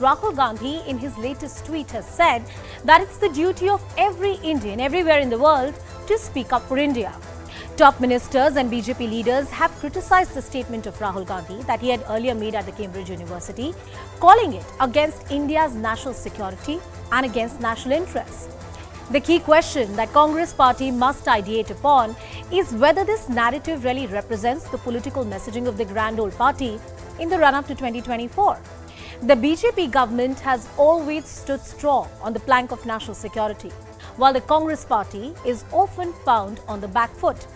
Rahul Gandhi, in his latest tweet, has said that it's the duty of every Indian everywhere in the world to speak up for India. Top ministers and BJP leaders have criticized the statement of Rahul Gandhi that he had earlier made at the Cambridge University, calling it against India's national security and against national interests. The key question that Congress party must ideate upon is whether this narrative really represents the political messaging of the grand old party in the run-up to 2024. The BJP government has always stood strong on the plank of national security, while the Congress party is often found on the back foot.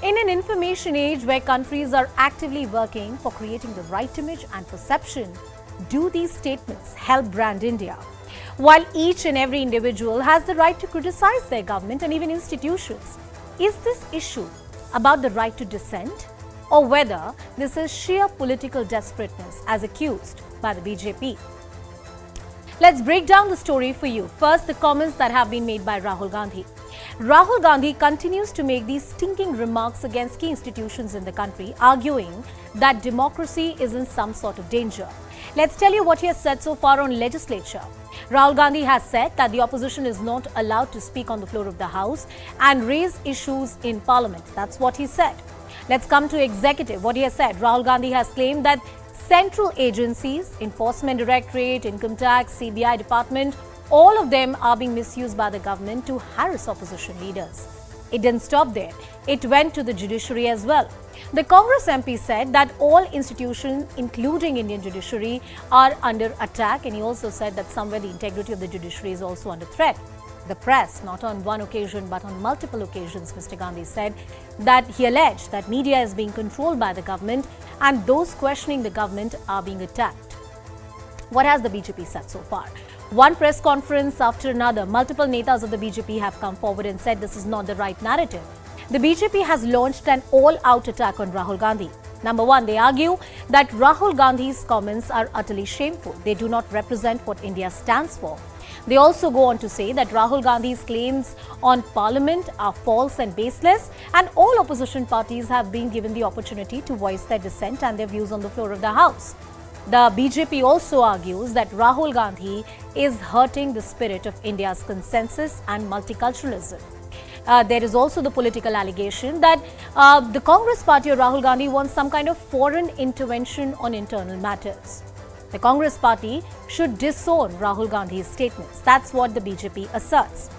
In an information age where countries are actively working for creating the right image and perception, do these statements help brand India? While each and every individual has the right to criticize their government and even institutions, is this issue about the right to dissent, or whether this is sheer political desperateness as accused by the BJP? Let's break down the story for you. First, the comments that have been made by Rahul Gandhi. Rahul Gandhi continues to make these stinking remarks against key institutions in the country, arguing that democracy is in some sort of danger. Let's tell you what he has said so far on legislature. Rahul Gandhi has said that the opposition is not allowed to speak on the floor of the House and raise issues in Parliament. That's what he said. Let's come to executive. What he has said. Rahul Gandhi has claimed that central agencies, Enforcement Directorate, Income Tax, CBI Department, all of them are being misused by the government to harass opposition leaders. It didn't stop there. It went to the judiciary as well. The Congress MP said that all institutions, including Indian judiciary, are under attack, and he also said that somewhere the integrity of the judiciary is also under threat. The press, not on one occasion but on multiple occasions, Mr. Gandhi said that he alleged that media is being controlled by the government and those questioning the government are being attacked. What has the BJP said so far? One press conference after another, multiple netas of the BJP have come forward and said this is not the right narrative. The BJP has launched an all-out attack on Rahul Gandhi. Number one, they argue that Rahul Gandhi's comments are utterly shameful. They do not represent what India stands for. They also go on to say that Rahul Gandhi's claims on Parliament are false and baseless, and all opposition parties have been given the opportunity to voice their dissent and their views on the floor of the House. The BJP also argues that Rahul Gandhi is hurting the spirit of India's consensus and multiculturalism. There is also the political allegation that the Congress party or Rahul Gandhi wants some kind of foreign intervention on internal matters. The Congress party should disown Rahul Gandhi's statements. That's what the BJP asserts.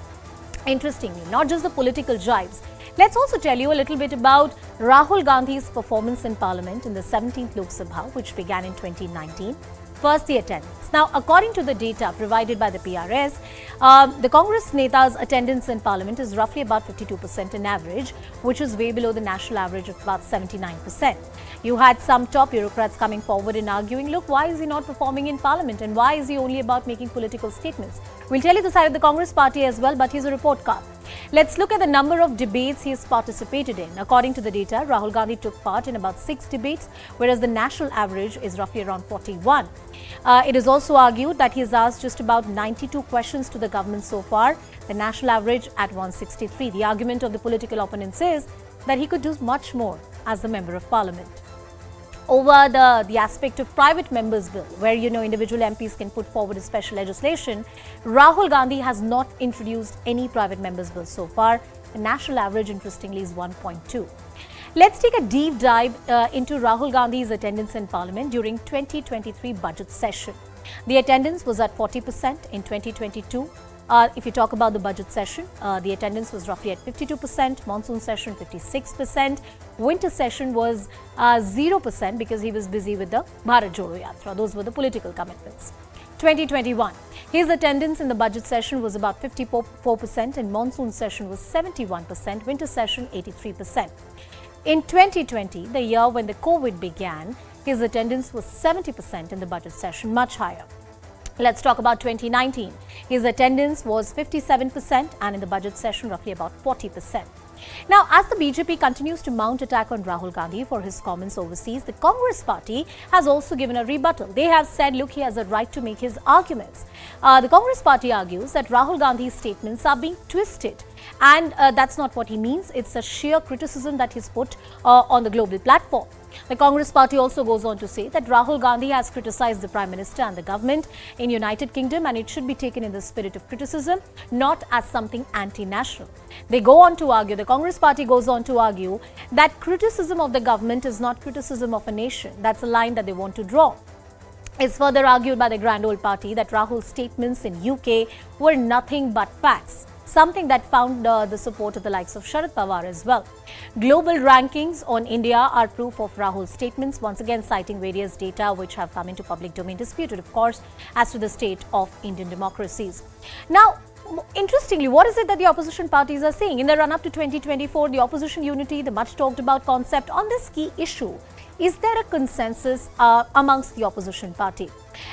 Interestingly, not just the political jibes, let's also tell you a little bit about Rahul Gandhi's performance in Parliament in the 17th Lok Sabha, which began in 2019. First, the attendance. Now, according to the data provided by the PRS, the Congress Neta's attendance in Parliament is roughly about 52% in average, which is way below the national average of about 79%. You had some top bureaucrats coming forward and arguing, look, why is he not performing in Parliament and why is he only about making political statements? We'll tell you the side of the Congress party as well, but here's a report card. Let's look at the number of debates he has participated in. According to the data, Rahul Gandhi took part in about 6 debates, whereas the national average is roughly around 41. It is also argued that he has asked just about 92 questions to the government so far, the national average at 163. The argument of the political opponents is that he could do much more as the Member of Parliament. Over the aspect of private members' bill, where individual MPs can put forward a special legislation, Rahul Gandhi has not introduced any private members' bill so far. The national average, interestingly, is 1.2. Let's take a deep dive into Rahul Gandhi's attendance in Parliament during 2023 budget session. The attendance was at 40% in 2022. If you talk about the budget session, the attendance was roughly at 52%, monsoon session 56%, winter session was 0% because he was busy with the Bharat Jodo Yatra. Those were the political commitments. 2021, his attendance in the budget session was about 54% and monsoon session was 71%, winter session 83%. In 2020, the year when the COVID began, his attendance was 70% in the budget session, much higher. Let's talk about 2019. His attendance was 57% and in the budget session roughly about 40%. Now, as the BJP continues to mount attack on Rahul Gandhi for his comments overseas, the Congress party has also given a rebuttal. They have said, look, he has a right to make his arguments. The Congress party argues that Rahul Gandhi's statements are being twisted and that's not what he means. It's a sheer criticism that he's put on the global platform. The Congress party also goes on to say that Rahul Gandhi has criticized the Prime Minister and the government in United Kingdom, and it should be taken in the spirit of criticism, not as something anti-national. They go on to argue, the Congress party goes on to argue that criticism of the government is not criticism of a nation. That's a line that they want to draw. It's further argued by the Grand Old Party that Rahul's statements in UK were nothing but facts, something that found the support of the likes of Sharad Pawar as well. Global rankings on India are proof of Rahul's statements, once again citing various data which have come into public domain, disputed, of course, as to the state of Indian democracies. Now, interestingly, what is it that the opposition parties are saying? In the run-up to 2024, the opposition unity, the much talked about concept on this key issue, is there a consensus amongst the opposition party?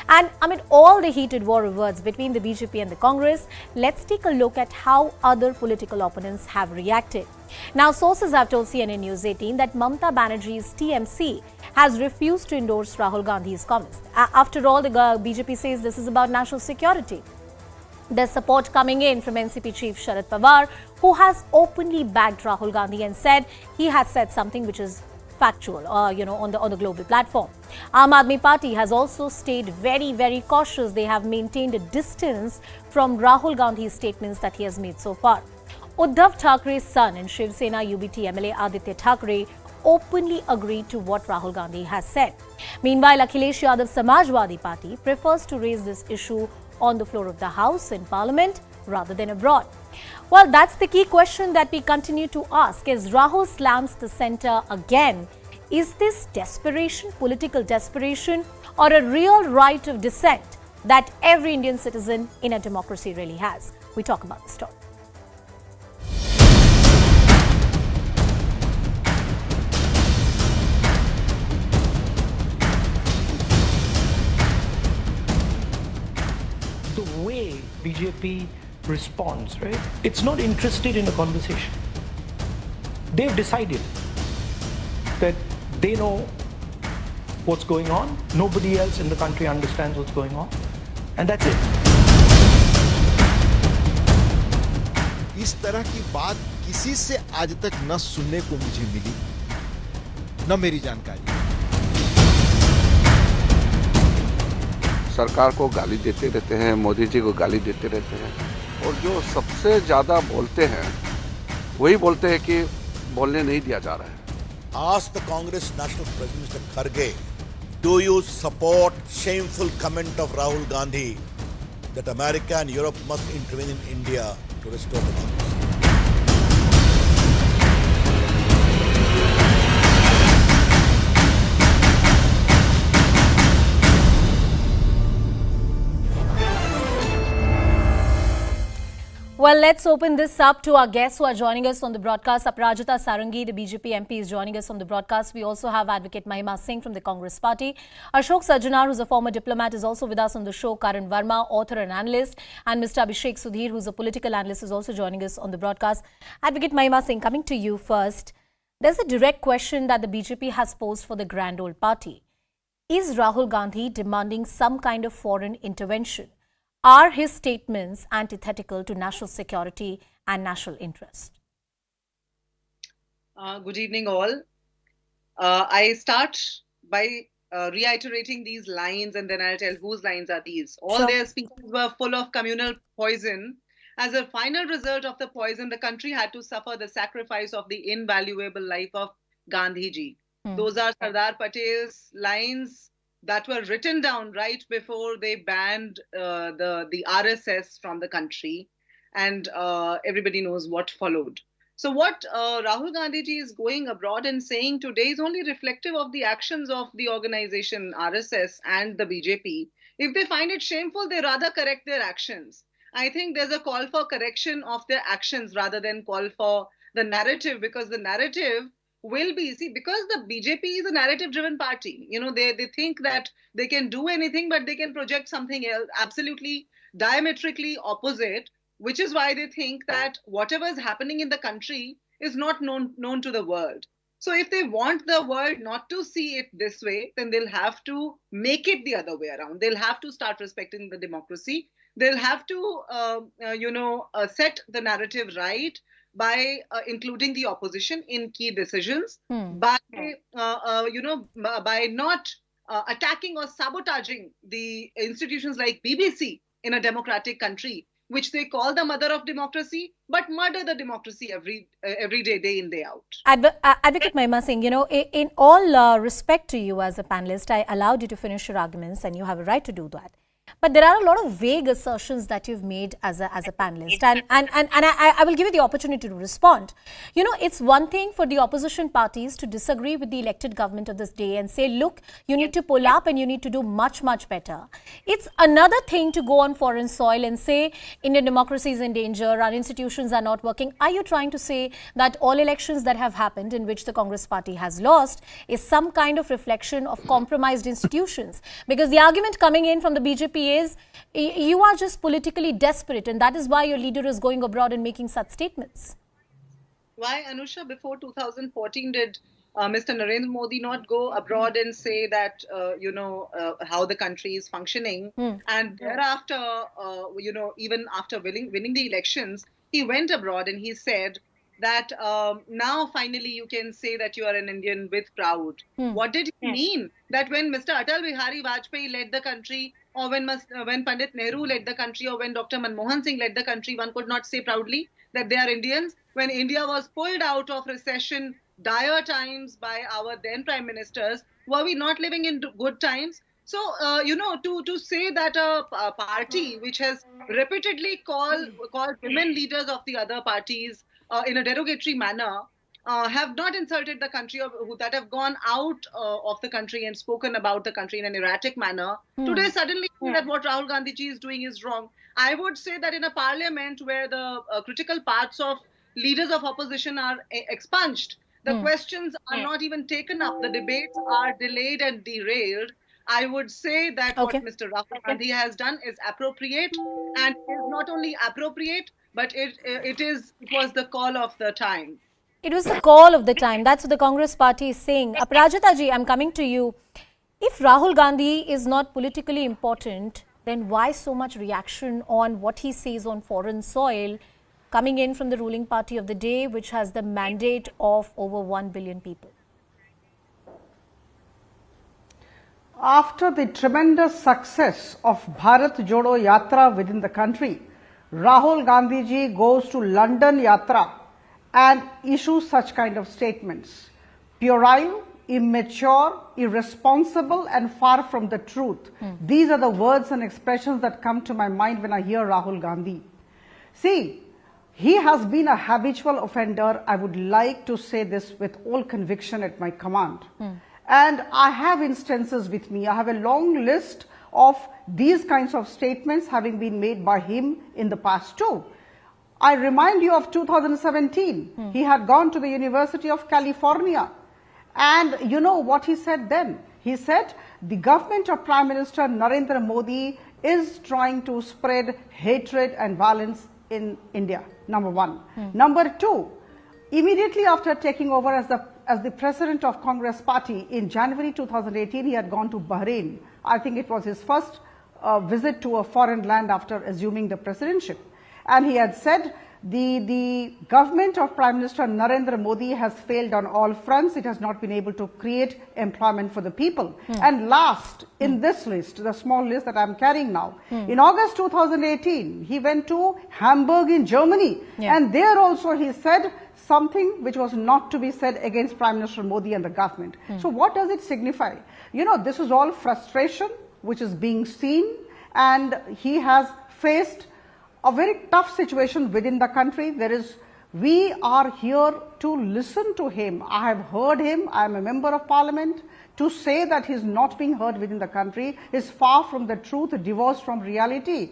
And amid all the heated war of words between the BJP and the Congress, let's take a look at how other political opponents have reacted. Now, sources have told CNN News 18 that Mamata Banerjee's TMC has refused to endorse Rahul Gandhi's comments. After all, the BJP says this is about national security. There's support coming in from NCP chief Sharad Pawar, who has openly backed Rahul Gandhi and said he has said something which is factual, on the global platform. Aam Aadmi Party has also stayed very, very cautious. They have maintained a distance from Rahul Gandhi's statements that he has made so far. Uddhav Thackeray's son and Shiv Sena UBT MLA Aditya Thackeray openly agreed to what Rahul Gandhi has said. Meanwhile, Akhilesh Yadav Samajwadi Party prefers to raise this issue on the floor of the House in Parliament rather than abroad. Well, that's the key question that we continue to ask. As Rahul slams the centre again, is this desperation, political desperation, or a real right of dissent that every Indian citizen in a democracy really has? We talk about the story. The way BJP responds, right? It's not interested in a conversation. They've decided that they know what's going on. Nobody else in the country understands what's going on. And that's it. इस तरह की बात किसी से आज तक न सुनने को मुझे मिली, न मेरी जानकारी। सरकार को गाली देते रहते हैं, मोदी जी को गाली देते रहते हैं, और जो सबसे ज्यादा बोलते हैं वही बोलते हैं कि बोलने नहीं दिया जा रहा है। Ask the Congress National President Mr. Kharge, do you support shameful comment of Rahul Gandhi that America and Europe must intervene in India to restore democracy? Well, let's open this up to our guests who are joining us on the broadcast. Aparajita Sarangi, the BJP MP, is joining us on the broadcast. We also have Advocate Mahima Singh from the Congress Party. Ashok Sajjanar, who's a former diplomat, is also with us on the show. Karan Verma, author and analyst. And Mr. Abhishek Sudhir, who's a political analyst, is also joining us on the broadcast. Advocate Mahima Singh, coming to you first. There's a direct question that the BJP has posed for the Grand Old Party. Is Rahul Gandhi demanding some kind of foreign intervention? Are his statements antithetical to national security and national interest? Good evening, all. I start by reiterating these lines, and then I'll tell whose lines are these. All their speeches were full of communal poison. As a final result of the poison, the country had to suffer the sacrifice of the invaluable life of Gandhiji. Those are Sardar Patel's lines that were written down right before they banned the RSS from the country, and everybody knows what followed. So what Rahul Gandhi is going abroad and saying today is only reflective of the actions of the organization RSS and the BJP. If they find it shameful, they rather correct their actions. I think there's a call for correction of their actions rather than call for the narrative, because the narrative will be, because the BJP is a narrative-driven party. They think that they can do anything, but they can project something else, absolutely diametrically opposite, which is why they think that whatever is happening in the country is not known to the world. So if they want the world not to see it this way, then they'll have to make it the other way around. They'll have to start respecting the democracy. They'll have to, set the narrative right by including the opposition in key decisions, by, by not attacking or sabotaging the institutions like BBC in a democratic country, which they call the mother of democracy, but murder the democracy every day, day in, day out. Advocate Mahima Singh, in all respect to you as a panelist, I allowed you to finish your arguments and you have a right to do that. But there are a lot of vague assertions that you've made as a panelist, and I will give you the opportunity to respond. It's one thing for the opposition parties to disagree with the elected government of this day and say, look, you need to pull up and you need to do much, much better. It's another thing to go on foreign soil and say Indian democracy is in danger, our institutions are not working. Are you trying to say that all elections that have happened in which the Congress party has lost is some kind of reflection of compromised institutions? Because the argument coming in from the BJP is you are just politically desperate, and that is why your leader is going abroad and making such statements. Why, Anusha, before 2014 did Mr. Narendra Modi not go abroad and say that, how the country is functioning? And thereafter, even after winning the elections, he went abroad and he said that now finally you can say that you are an Indian with proud. What did he mean? That when Mr. Atal Bihari Vajpayee led the country, or when Pandit Nehru led the country, or when Dr. Manmohan Singh led the country, one could not say proudly that they are Indians? When India was pulled out of recession, dire times by our then prime ministers, were we not living in good times? So, to say that a party which has repeatedly called women leaders of the other parties in a derogatory manner, have not insulted the country, or that have gone out of the country and spoken about the country in an erratic manner, today suddenly that what Rahul Gandhi ji is doing is wrong. I would say that in a parliament where the critical parts of leaders of opposition are expunged, the questions are not even taken up, the debates are delayed and derailed, I would say that what Mr. Rahul Gandhi has done is appropriate, and is not only appropriate, but it was the call of the time. It was the call of the time. That's what the Congress party is saying. Aparajita ji, I'm coming to you. If Rahul Gandhi is not politically important, then why so much reaction on what he says on foreign soil coming in from the ruling party of the day, which has the mandate of over 1 billion people? After the tremendous success of Bharat Jodo Yatra within the country, Rahul Gandhi ji goes to London Yatra and issues such kind of statements. Puerile, immature, irresponsible and far from the truth. These are the words and expressions that come to my mind when I hear Rahul Gandhi. See, he has been a habitual offender. I would like to say this with all conviction at my command. And I have instances with me. I have a long list of these kinds of statements having been made by him in the past too. I remind you of 2017. He had gone to the University of California. And you know what he said then? He said the government of Prime Minister Narendra Modi is trying to spread hatred and violence in India, number one. Number two, immediately after taking over as the president of Congress party in January 2018, he had gone to Bahrain. I think it was his first visit to a foreign land after assuming the presidency. And he had said the government of Prime Minister Narendra Modi has failed on all fronts. It has not been able to create employment for the people. And last in this list, the small list that I am carrying now, in August 2018, he went to Hamburg in Germany. And there also he said something which was not to be said against Prime Minister Modi and the government. So what does it signify? You know, this is all frustration which is being seen, and he has faced a very tough situation within the country. We are here to listen to him. I have heard him. I am a member of parliament. To say that he is not being heard within the country is far from the truth, divorced from reality.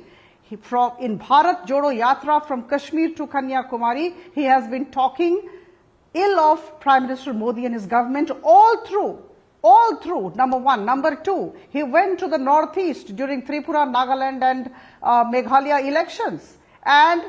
In Bharat Jodo Yatra from Kashmir to Kanyakumari, he has been talking ill of Prime Minister Modi and his government all through, number one. Number two, he went to the northeast during Tripura, Nagaland and Meghalaya elections, and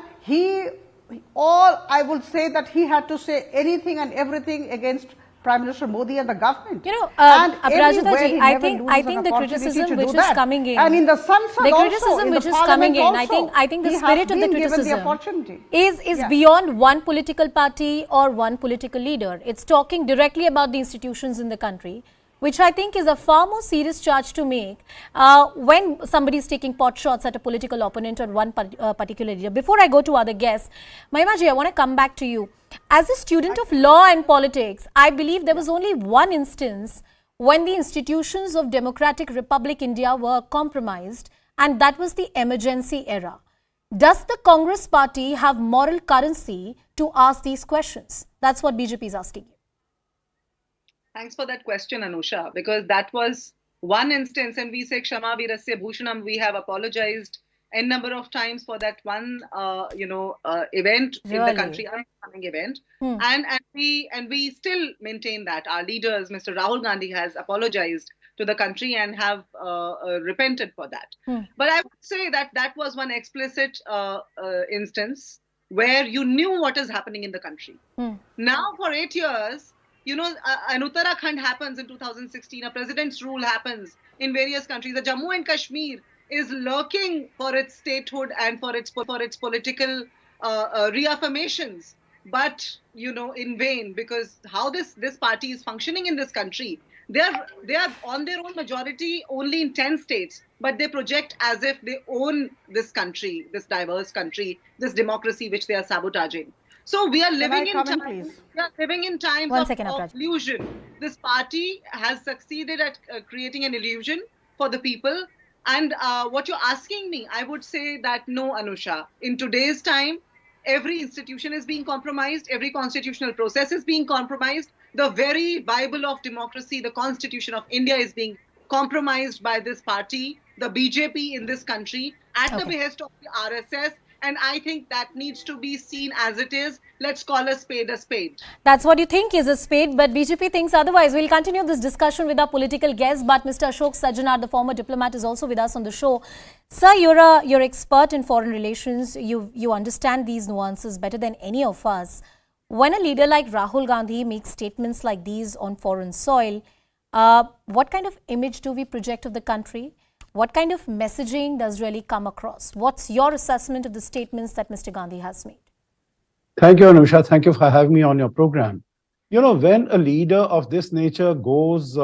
I would say that he had to say anything and everything against Prime Minister Modi and the government. You know, and Aparajita everywhere ji, he I never think loses the an opportunity criticism to which do is that. coming in, And in the Sansad the also, criticism in which the is coming Parliament in, also, I think the he has spirit of the been given criticism the opportunity. is Yeah. beyond one political party or one political leader. It's talking directly about the institutions in the country, which I think is a far more serious charge to make when somebody is taking pot shots at a political opponent or one particular leader. Before I go to other guests, Mahima ji, I want to come back to you. As a student of law and politics, I believe there was only one instance when the institutions of Democratic Republic India were compromised, and that was the emergency era. Does the Congress party have moral currency to ask these questions? That's what BJP is asking you. Thanks for that question, Anusha, because that was one instance, and we say Kshama Virasya Bhushanam. We have apologized n number of times for that one, event in the country, upcoming event, and we still maintain that our leaders, Mr. Rahul Gandhi, has apologized to the country and have repented for that. But I would say that that was one explicit instance where you knew what is happening in the country. Now, for 8 years, you know, an Uttarakhand happens in 2016, a president's rule happens in various countries. The Jammu and Kashmir is lurking for its statehood and for its political reaffirmations, but you know, in vain, because how this party is functioning in this country, they are on their own majority only in 10 states, but they project as if they own this country, this diverse country, this democracy which they are sabotaging. So we are living in times. We are living in times of illusion. This party has succeeded at creating an illusion for the people. And what you're asking me, I would say that no, Anusha. In today's time, every institution is being compromised. Every constitutional process is being compromised. The very Bible of democracy, the Constitution of India, is being compromised by this party, the BJP in this country, at the behest of the RSS. And I think that needs to be seen as it is. Let's call a spade a spade. That's what you think is a spade, but BJP thinks otherwise. We'll continue this discussion with our political guests, but Mr. Ashok Sajjanar, the former diplomat, is also with us on the show. Sir, you're expert in foreign relations. You understand these nuances better than any of us. When a leader like Rahul Gandhi makes statements like these on foreign soil, what kind of image do we project of the country? What kind of messaging does really come across? What's your assessment of the statements that Mr. Gandhi has made? Thank you, Anusha. Thank you for having me on your program. You know, when a leader of this nature goes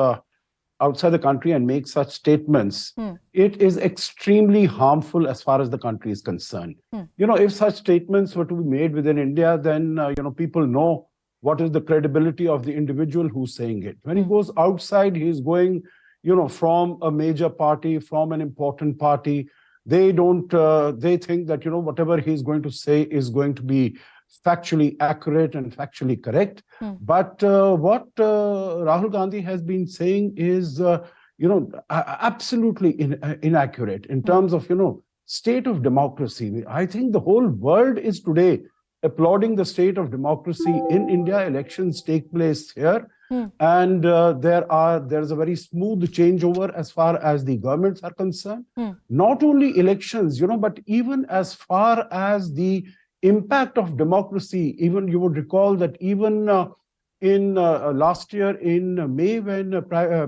outside the country and makes such statements, it is extremely harmful as far as the country is concerned. You know, if such statements were to be made within India, then, people know what is the credibility of the individual who's saying it. When he goes outside, he's going from a major party, from an important party. They think that, whatever he's going to say is going to be factually accurate and factually correct. But what Rahul Gandhi has been saying is, absolutely inaccurate in terms of, state of democracy. I think the whole world is today applauding the state of democracy in India. Elections take place here. And there's a very smooth changeover as far as the governments are concerned. Not only elections, but even as far as the impact of democracy. Even you would recall that even in last year in May, when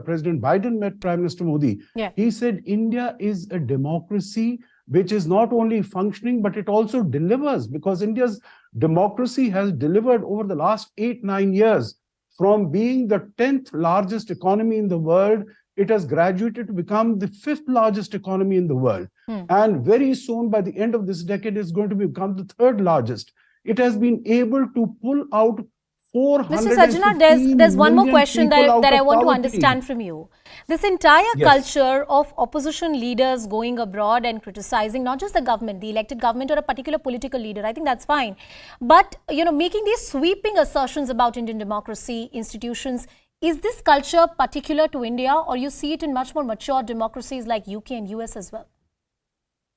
President Biden met Prime Minister Modi, he said India is a democracy which is not only functioning, but it also delivers, because India's democracy has delivered over the last 8-9 years. From being the 10th largest economy in the world, it has graduated to become the 5th largest economy in the world. And very soon, by the end of this decade, it's going to become the 3rd largest. It has been able to pull out 450 Mr. Sajjanar, there's one more question that I want to poverty. understand from you. This entire culture of opposition leaders going abroad and criticizing not just the government, the elected government or a particular political leader, I think that's fine. But, making these sweeping assertions about Indian democracy, institutions, is this culture particular to India, or you see it in much more mature democracies like UK and US as well?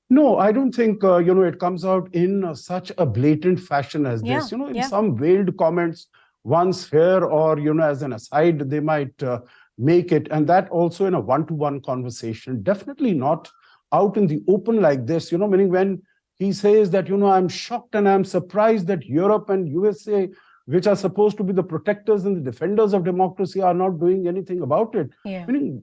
No, I don't think, it comes out in such a blatant fashion as this. In some veiled comments, once here or, as an aside, they might make it. And that also in a one-to-one conversation, definitely not out in the open like this, meaning when he says that, I'm shocked and I'm surprised that Europe and USA which are supposed to be the protectors and the defenders of democracy, are not doing anything about it. Yeah. Meaning,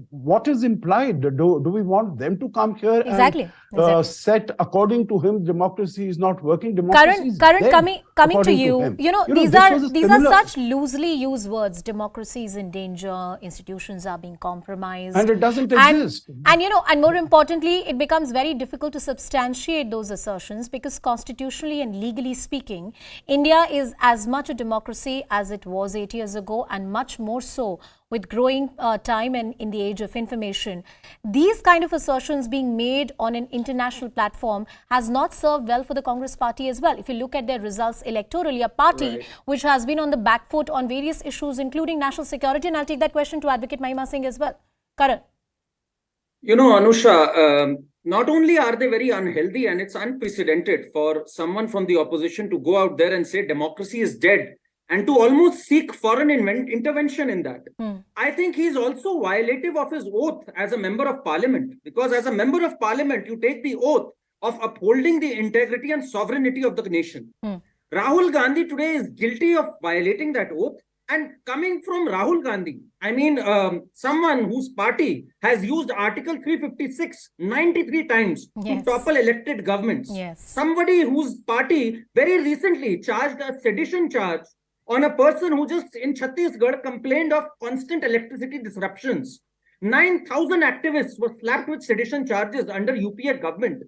what is implied? Do we want them to come here Exactly. and set, according to him, democracy is not working? Democracy is Karan, dead, coming to according you, him. these this are was a these similar- are such loosely used words. Democracy is in danger. Institutions are being compromised, And it doesn't exist. And more importantly, it becomes very difficult to substantiate those assertions, because constitutionally and legally speaking, India is as much a democracy as it was 8 years ago, and much more so with growing time and in the age of information. These kind of assertions being made on an international platform has not served well for the Congress party as well. If you look at their results electorally, a party which has been on the back foot on various issues, including national security, and I'll take that question to Advocate Mahima Singh as well. Karan. Anusha, not only are they very unhealthy, and it's unprecedented for someone from the opposition to go out there and say democracy is dead, and to almost seek foreign intervention in that. I think he's also violative of his oath as a member of parliament, because as a member of parliament, you take the oath of upholding the integrity and sovereignty of the nation. Rahul Gandhi today is guilty of violating that oath. And coming from Rahul Gandhi, I mean, someone whose party has used Article 356 93 times to topple elected governments. Somebody whose party very recently charged a sedition charge on a person who just in Chhattisgarh complained of constant electricity disruptions. 9,000 activists were slapped with sedition charges under UPA government.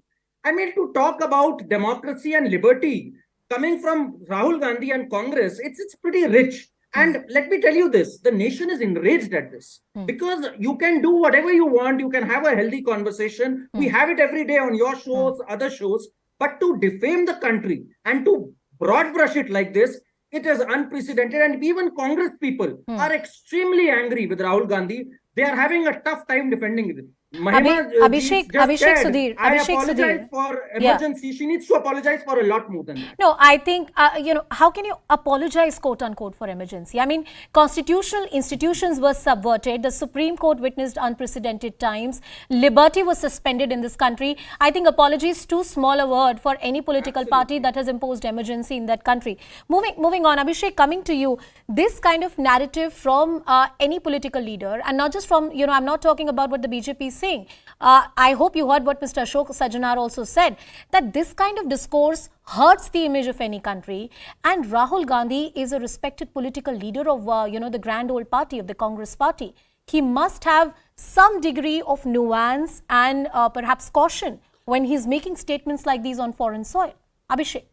I mean, to talk about democracy and liberty coming from Rahul Gandhi and Congress, it's pretty rich. And let me tell you this, the nation is enraged at this, because you can do whatever you want. You can have a healthy conversation. We have it every day on your shows, other shows. But to defame the country and to broad brush it like this, it is unprecedented. And even Congress people are extremely angry with Rahul Gandhi. They are having a tough time defending it. Abhishek Sudhir. I apologize for emergency. She needs to apologize for a lot more than that. No, I think, how can you apologize, quote unquote, for emergency? I mean, constitutional institutions were subverted. The Supreme Court witnessed unprecedented times. Liberty was suspended in this country. I think apology is too small a word for any political party that has imposed emergency in that country. Moving on, Abhishek, coming to you, this kind of narrative from any political leader, and not just from, I'm not talking about what the BJP is saying. I hope you heard what Mr. Ashok Sajjanar also said, that this kind of discourse hurts the image of any country. And Rahul Gandhi is a respected political leader of, the grand old party of the Congress party. He must have some degree of nuance and perhaps caution when he's making statements like these on foreign soil. Abhishek.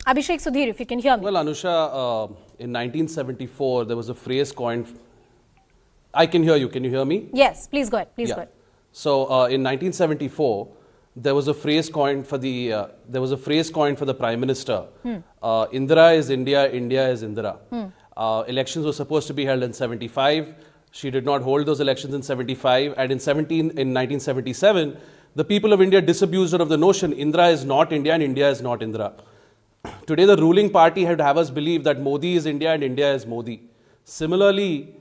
Abhishek Sudhir, if you can hear me. Well, Anusha, in 1974, there was a phrase coined. I can hear you. Can you hear me? Yes, please go ahead. Please go ahead. So, in 1974, there was a phrase coined for the Prime Minister. Indira is India, India is Indira. Elections were supposed to be held in 75. She did not hold those elections in 75, and in 1977, the people of India disabused her of the notion Indira is not India and India is not Indira. Today, the ruling party had to have us believe that Modi is India and India is Modi. Similarly,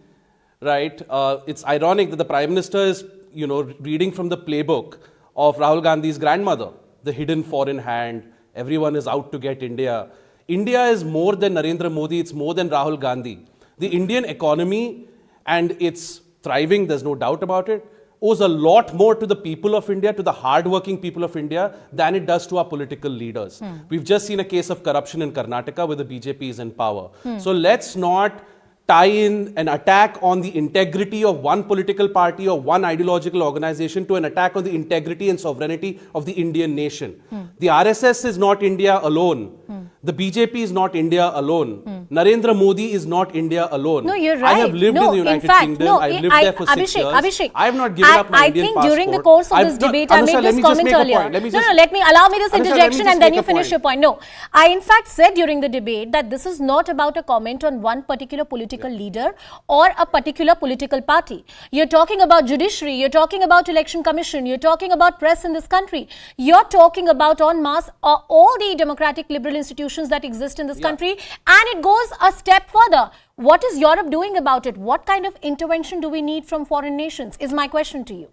right, it's ironic that the Prime Minister is, reading from the playbook of Rahul Gandhi's grandmother, the hidden foreign hand. Everyone is out to get India. India is more than Narendra Modi. It's more than Rahul Gandhi. The Indian economy and its thriving, there's no doubt about it, owes a lot more to the people of India, to the hardworking people of India, than it does to our political leaders. We've just seen a case of corruption in Karnataka where the BJP is in power. So let's not tie in an attack on the integrity of one political party or one ideological organization to an attack on the integrity and sovereignty of the Indian nation. The RSS is not India alone. The BJP is not India alone. Narendra Modi is not India alone. No, you're right. I have lived in the United Kingdom. I've lived there for 6 years. Abhishek, I have not given up my Indian passport. I think during the course of this debate, I made this comment earlier. Allow me this interjection and then you finish your point. No, I in fact said during the debate that this is not about a comment on one particular political leader or a particular political party. You're talking about judiciary, you're talking about election commission, you're talking about press in this country, you're talking about en masse all the democratic liberal institutions that exist in this country, and it goes a step further. What is Europe doing about it? What kind of intervention do we need from foreign nations is my question to you.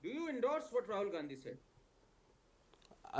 Do you endorse what Rahul Gandhi said?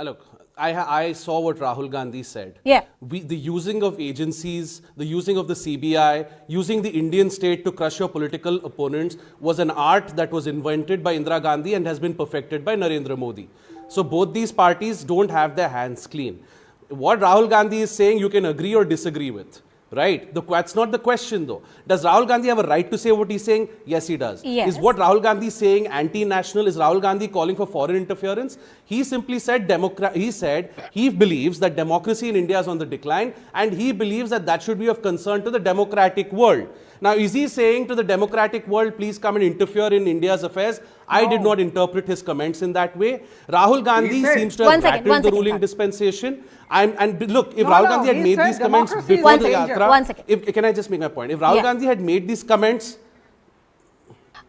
Look, I saw what Rahul Gandhi said. Yeah. The using of agencies, the using of the CBI, using the Indian state to crush your political opponents was an art that was invented by Indira Gandhi and has been perfected by Narendra Modi. So both these parties don't have their hands clean. What Rahul Gandhi is saying, you can agree or disagree with. Right? That's not the question though. Does Rahul Gandhi have a right to say what he's saying? Yes, he does. Yes. Is what Rahul Gandhi is saying anti-national? Is Rahul Gandhi calling for foreign interference? He simply said he believes that democracy in India is on the decline and he believes that should be of concern to the democratic world. Now, is he saying to the democratic world, please come and interfere in India's affairs? I did not interpret his comments in that way. Rahul Gandhi seems to have rattled the ruling dispensation. And look, if Rahul Gandhi had made these comments before the Yatra, can I just make my point? If Rahul Gandhi had made these comments,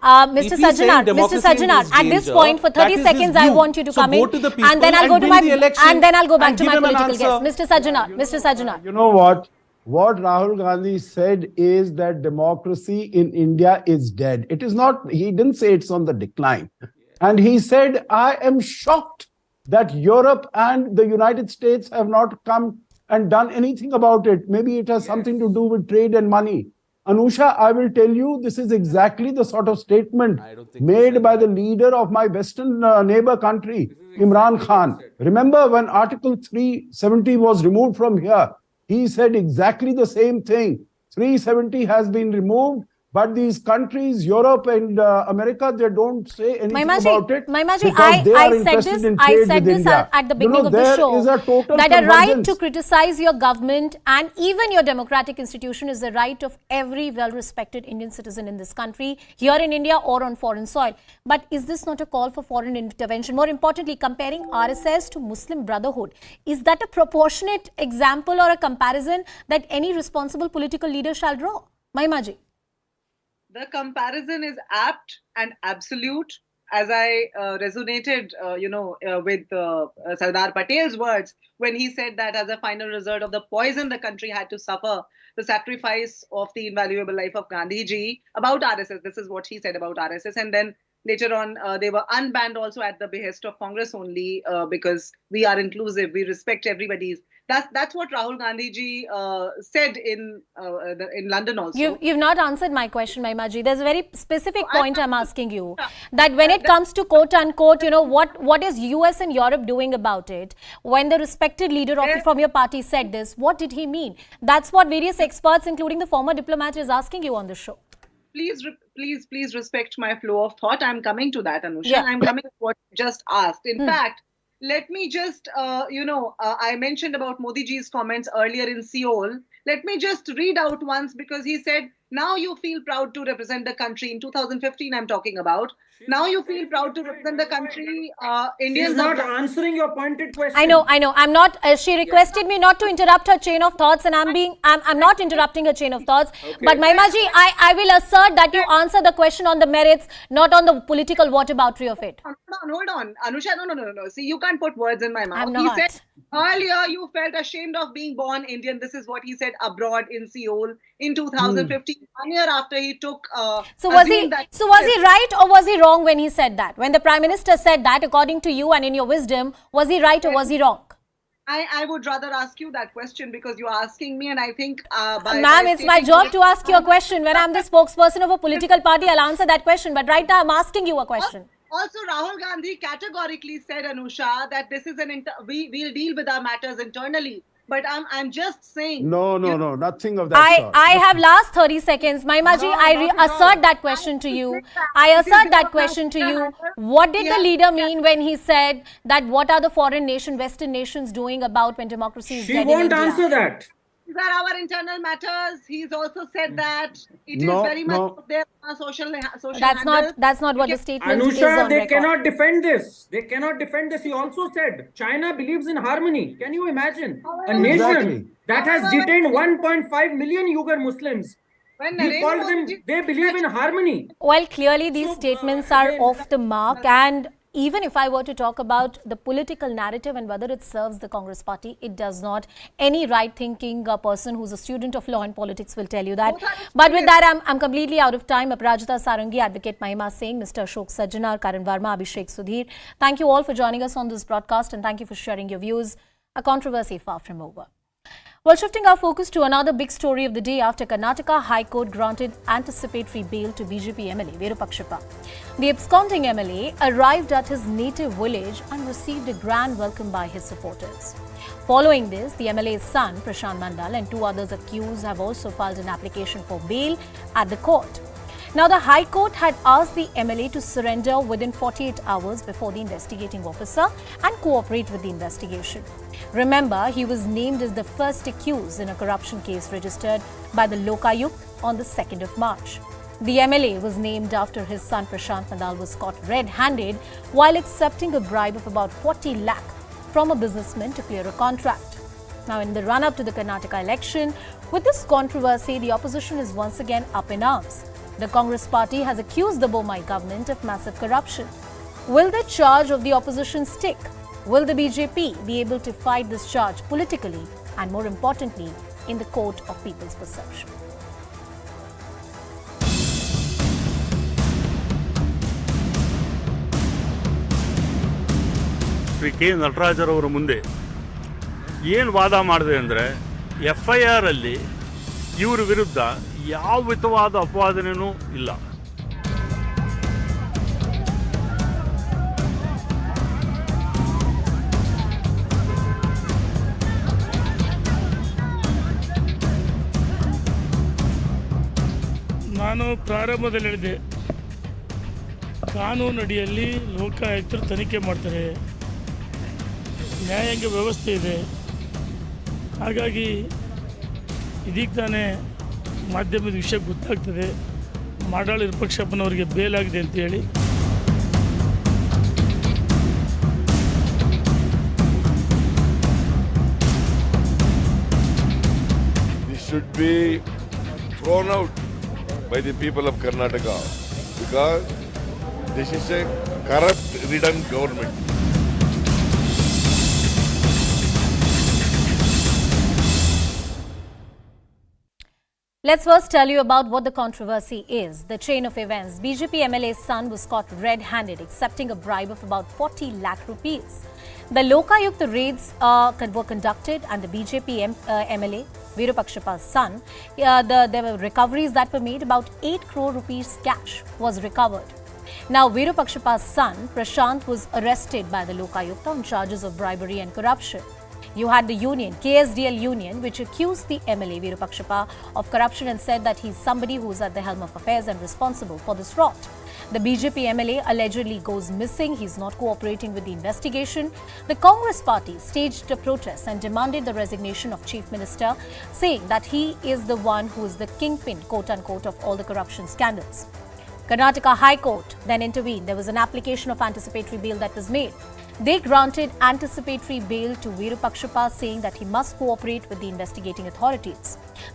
Mr. Sajjanad, at this point, for 30 seconds, I want you to come in, and then I'll go back to my political guest, Mr. Sajjanad. You know what? What Rahul Gandhi said is that democracy in India is dead. It is not, he didn't say it's on the decline. And he said, I am shocked that Europe and the United States have not come and done anything about it. Maybe it has something to do with trade and money. Anusha, I will tell you, this is exactly the sort of statement made by the leader of my western neighbor country, Imran Khan. Remember when Article 370 was removed from here? He said exactly the same thing. 370 has been removed, but these countries, Europe and America, they don't say anything about it. I said this at the beginning of the show, that a right to criticize your government and even your democratic institution is the right of every well-respected Indian citizen in this country, here in India or on foreign soil. But is this not a call for foreign intervention? More importantly, comparing RSS to Muslim Brotherhood, is that a proportionate example or a comparison that any responsible political leader shall draw? Mahimaji. The comparison is apt and absolute, as I resonated, with Sardar Patel's words when he said that as a final result of the poison the country had to suffer, the sacrifice of the invaluable life of Gandhiji, about RSS. This is what he said about RSS. And then later on, they were unbanned also at the behest of Congress only because we are inclusive, we respect everybody's. That's what Rahul Gandhiji said in London also. You've not answered my question, Mahimaji. There's a very specific point I'm asking you. That when it comes to quote unquote, what is US and Europe doing about it? When the respected leader from your party said this, what did he mean? That's what various experts, including the former diplomat, is asking you on the show. Please respect my flow of thought. I'm coming to that, Anusha. Yeah. I'm coming to what you just asked. In fact, let me just, I mentioned about Modi ji's comments earlier in Seoul. Let me just read out once, because he said, now you feel proud to represent the country. In 2015, I'm talking about. Now you feel proud to represent the country. Indians She's not answering your pointed question. I know. I'm not. She requested me not to interrupt her chain of thoughts, and I'm not interrupting her chain of thoughts. Okay. But Mahimaji, I will assert that you answer the question on the merits, not on the political whataboutery of it. Hold on. Anusha, no. See, you can't put words in my mouth. I'm not. He said earlier you felt ashamed of being born Indian. This is what he said abroad in Seoul in 2015, 1 year after he took. So was he right or was he wrong when he said that? When the Prime Minister said that, according to you and in your wisdom, was he right or was he wrong? I would rather ask you that question, because you're asking me, and I think ma'am, it's my job to ask you a question. When I'm the spokesperson of a political party, I'll answer that question. But right now, I'm asking you a question. Also, Rahul Gandhi categorically said, Anusha, that this is we'll deal with our matters internally. But I'm just saying. No, nothing of that sort. I have last 30 seconds. Mahimaji, I assert that question to you. What did the leader mean when he said that what are the foreign Western nations doing about when democracy is dead in India? She won't answer that. These are our internal matters. He's also said that it is very much their social That's not what the statement is Anusha, on they record. cannot defend this. He also said China believes in harmony. Can you imagine a nation that has detained 1.5 million Uyghur Muslims? He called them, they believe in harmony. Well, clearly these statements are off the mark, and even if I were to talk about the political narrative and whether it serves the Congress party, it does not. Any right-thinking person who's a student of law and politics will tell you that. But with that, I'm completely out of time. Aparajita Sarangi, Advocate Mahima Singh, Mr. Ashok Sajjanar, Karan Verma, Abhishek Sudhir. Thank you all for joining us on this broadcast and thank you for sharing your views. A controversy far from over. Well, shifting our focus to another big story of the day after Karnataka High Court granted anticipatory bail to BJP MLA Virupakshappa. The absconding MLA arrived at his native village and received a grand welcome by his supporters. Following this, the MLA's son, Prashant Mandal, and 2 others accused have also filed an application for bail at the court. Now, the High Court had asked the MLA to surrender within 48 hours before the investigating officer and cooperate with the investigation. Remember, he was named as the first accused in a corruption case registered by the Lokayukta on the 2nd of March. The MLA was named after his son Prashant Mandal was caught red-handed while accepting a bribe of about 40 lakh from a businessman to clear a contract. Now, in the run-up to the Karnataka election, with this controversy, the opposition is once again up in arms. The Congress party has accused the Bommai government of massive corruption. Will the charge of the opposition stick? Will the BJP be able to fight this charge politically and, more importantly, in the court of people's perception? Shri K ನಟರಾಜರವರ ಮುಂದೆ ಏನು ವಾದ ಮಾಡಿದೆ ಅಂದರೆ FIR ಅಲ್ಲಿ ಇವರ ವಿರುದ್ಧ ಯಾವ ವಿಧವಾದ ಅಪವಾದನೇನೂ ಇಲ್ಲ. ನಾನು ಪ್ರಾರಂಭದಲ್ಲಿ ಹೇಳಿದೆ, ಕಾನೂನು ಅಡಿಯಲ್ಲಿ ಲೋಕಾಯುಕ್ತರು ತನಿಖೆ ಮಾಡ್ತಾರೆ, ನ್ಯಾಯಾಂಗ ವ್ಯವಸ್ಥೆ ಇದೆ. ಹಾಗಾಗಿ ಇದೀಗ ತಾನೇ ಮಾಧ್ಯಮದ ವಿಷಯ ಗೊತ್ತಾಗ್ತದೆ, ಮಾಡಾಳು ವಿರೂಪಾಕ್ಷಪ್ಪನವರಿಗೆ ಬೇಲಾಗಿದೆ ಅಂತೇಳಿ. This should be thrown out by the people of Karnataka because this is a corrupt, ridden government. Let's first tell you about what the controversy is. The chain of events. BJP MLA's son was caught red-handed accepting a bribe of about 40 lakh rupees. The Lokayukta raids were conducted and the BJP MLA, Virupakshappa's son, there were recoveries that were made. About 8 crore rupees cash was recovered. Now, Virupakshappa's son, Prashant, was arrested by the Lokayukta on charges of bribery and corruption. You had the union, KSDL union, which accused the MLA Virupakshappa of corruption and said that he's somebody who's at the helm of affairs and responsible for this rot. The BJP MLA allegedly goes missing. He's not cooperating with the investigation. The Congress party staged a protest and demanded the resignation of Chief Minister, saying that he is the one who is the kingpin, quote-unquote, of all the corruption scandals. Karnataka High Court then intervened. There was an application of anticipatory bail that was made. They granted anticipatory bail to Virupakshappa, saying that he must cooperate with the investigating authorities.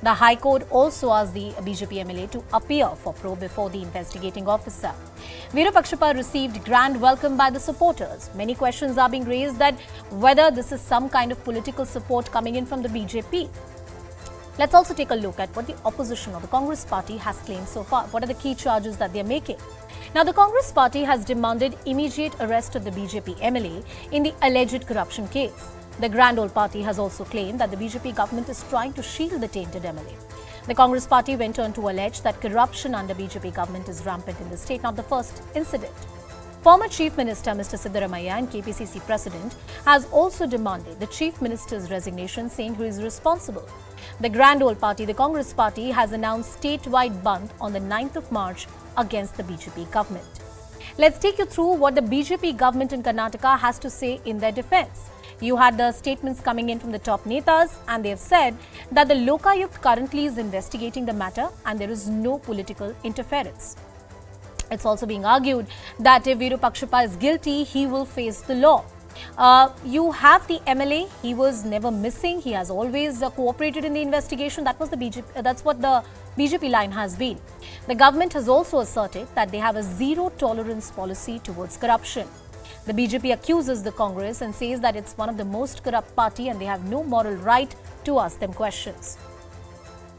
The High Court also asked the BJP MLA to appear for probe before the investigating officer. Virupakshappa received grand welcome by the supporters. Many questions are being raised that whether this is some kind of political support coming in from the BJP. Let's also take a look at what the opposition or the Congress party has claimed so far. What are the key charges that they are making? Now, the Congress party has demanded immediate arrest of the BJP MLA in the alleged corruption case. The Grand Old Party has also claimed that the BJP government is trying to shield the tainted MLA. The Congress party went on to allege that corruption under BJP government is rampant in the state, not the first incident. Former Chief Minister Mr. Siddaramaiah and KPCC President has also demanded the Chief Minister's resignation, saying he is responsible. The Grand Old Party, the Congress party, has announced statewide bandh on the 9th of March against the BJP government. Let's take you through what the BJP government in Karnataka has to say in their defense. You had the statements coming in from the top netas, and they have said that the Lokayukta currently is investigating the matter and there is no political interference. It's also being argued that if Virupakshappa is guilty, he will face the law. You have the MLA. He was never missing. He has always cooperated in the investigation. That's what the BJP line has been. The government has also asserted that they have a zero tolerance policy towards corruption. The BJP accuses the Congress and says that it's one of the most corrupt party and they have no moral right to ask them questions.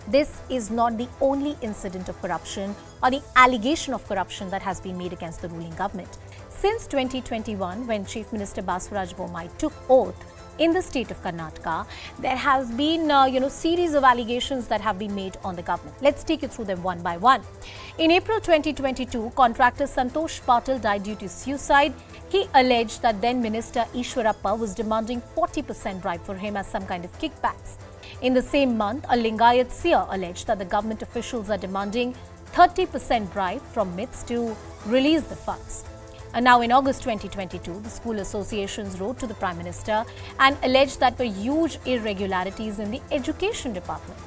This is not the only incident of corruption or the allegation of corruption that has been made against the ruling government. Since 2021, when Chief Minister Basavaraj Bommai took oath in the state of Karnataka, there has been series of allegations that have been made on the government. Let's take you through them one by one. In April 2022, contractor Santosh Patil died due to suicide. He alleged that then Minister Ishwarappa was demanding 40% bribe for him as some kind of kickbacks. In the same month, a Lingayat seer alleged that the government officials are demanding 30% bribe from MITS to release the funds. And now in August 2022, the school associations wrote to the Prime Minister and alleged that there were huge irregularities in the education department.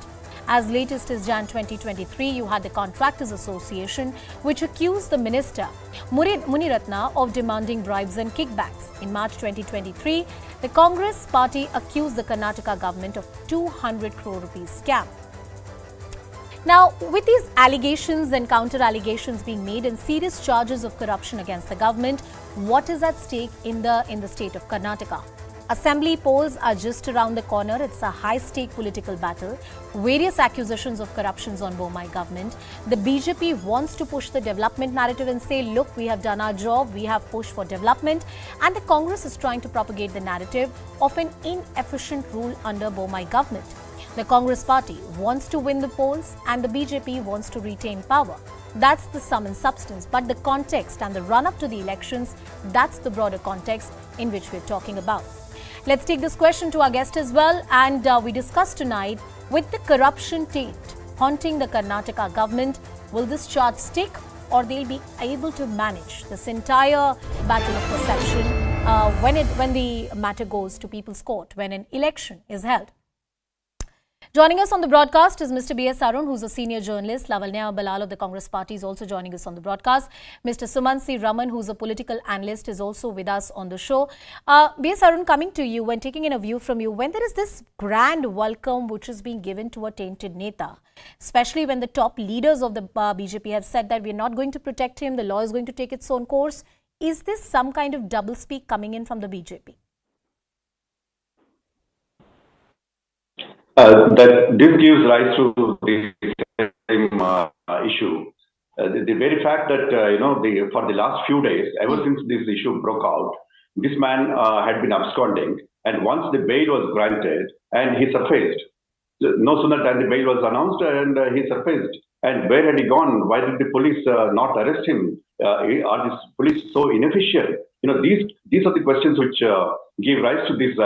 As latest as Jan 2023, you had the Contractors Association, which accused the Minister, Muniratna, of demanding bribes and kickbacks. In March 2023, the Congress party accused the Karnataka government of 200 crore rupees scam. Now, with these allegations and counter-allegations being made and serious charges of corruption against the government, what is at stake in the state of Karnataka? Assembly polls are just around the corner. It's a high-stake political battle. Various accusations of corruptions on Bommai government. The BJP wants to push the development narrative and say, look, we have done our job, we have pushed for development. And the Congress is trying to propagate the narrative of an inefficient rule under Bommai government. The Congress party wants to win the polls and the BJP wants to retain power. That's the sum and substance. But the context and the run-up to the elections, that's the broader context in which we're talking about. Let's take this question to our guest as well, and we discuss tonight, with the corruption taint haunting the Karnataka government, will this charge stick or they'll be able to manage this entire battle of perception when the matter goes to people's court, when an election is held? Joining us on the broadcast is Mr. B.S. Arun, who's a senior journalist. Lavanya Balal of the Congress party is also joining us on the broadcast. Mr. Sumansi Raman, who's a political analyst, is also with us on the show. B.S. Arun, coming to you and taking in a view from you, when there is this grand welcome which is being given to a tainted neta, especially when the top leaders of the BJP have said that we're not going to protect him, the law is going to take its own course, is this some kind of doublespeak coming in from the BJP? That this gives rise to the same issue. The very fact that for the last few days, ever since this issue broke out, this man had been absconding, and once the bail was granted, and he surfaced. No sooner than the bail was announced, and he surfaced. And where had he gone? Why did the police not arrest him? Are the police so inefficient? These are the questions which give rise to this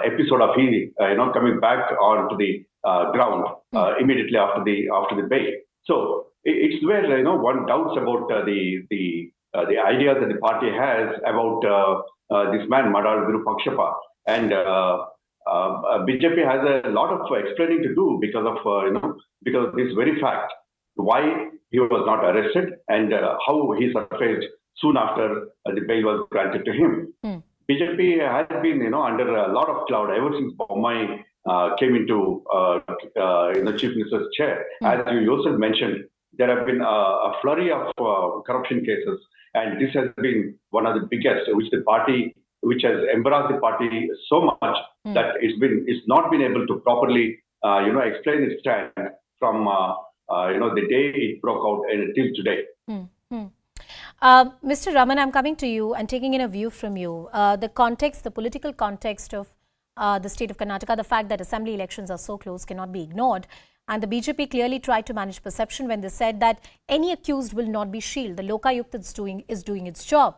episode of he coming back onto the ground immediately after the bail. So it's where one doubts about the idea that the party has about this man Madal Guru Pakshapa, and BJP has a lot of explaining to do because of this very fact, why he was not arrested and how he surfaced soon after the bail was granted to him. BJP has been, under a lot of cloud ever since Bommai came into Chief Minister's chair. As you yourself mentioned, there have been a flurry of corruption cases, and this has been one of the biggest, which has embarrassed the party so much that it's not been able to properly, explain its stand from the day it broke out until today. Mr. Raman, I'm coming to you and taking in a view from you. The political context of the state of Karnataka, the fact that assembly elections are so close cannot be ignored. And the BJP clearly tried to manage perception when they said that any accused will not be shielded. The Lokayukta is doing its job.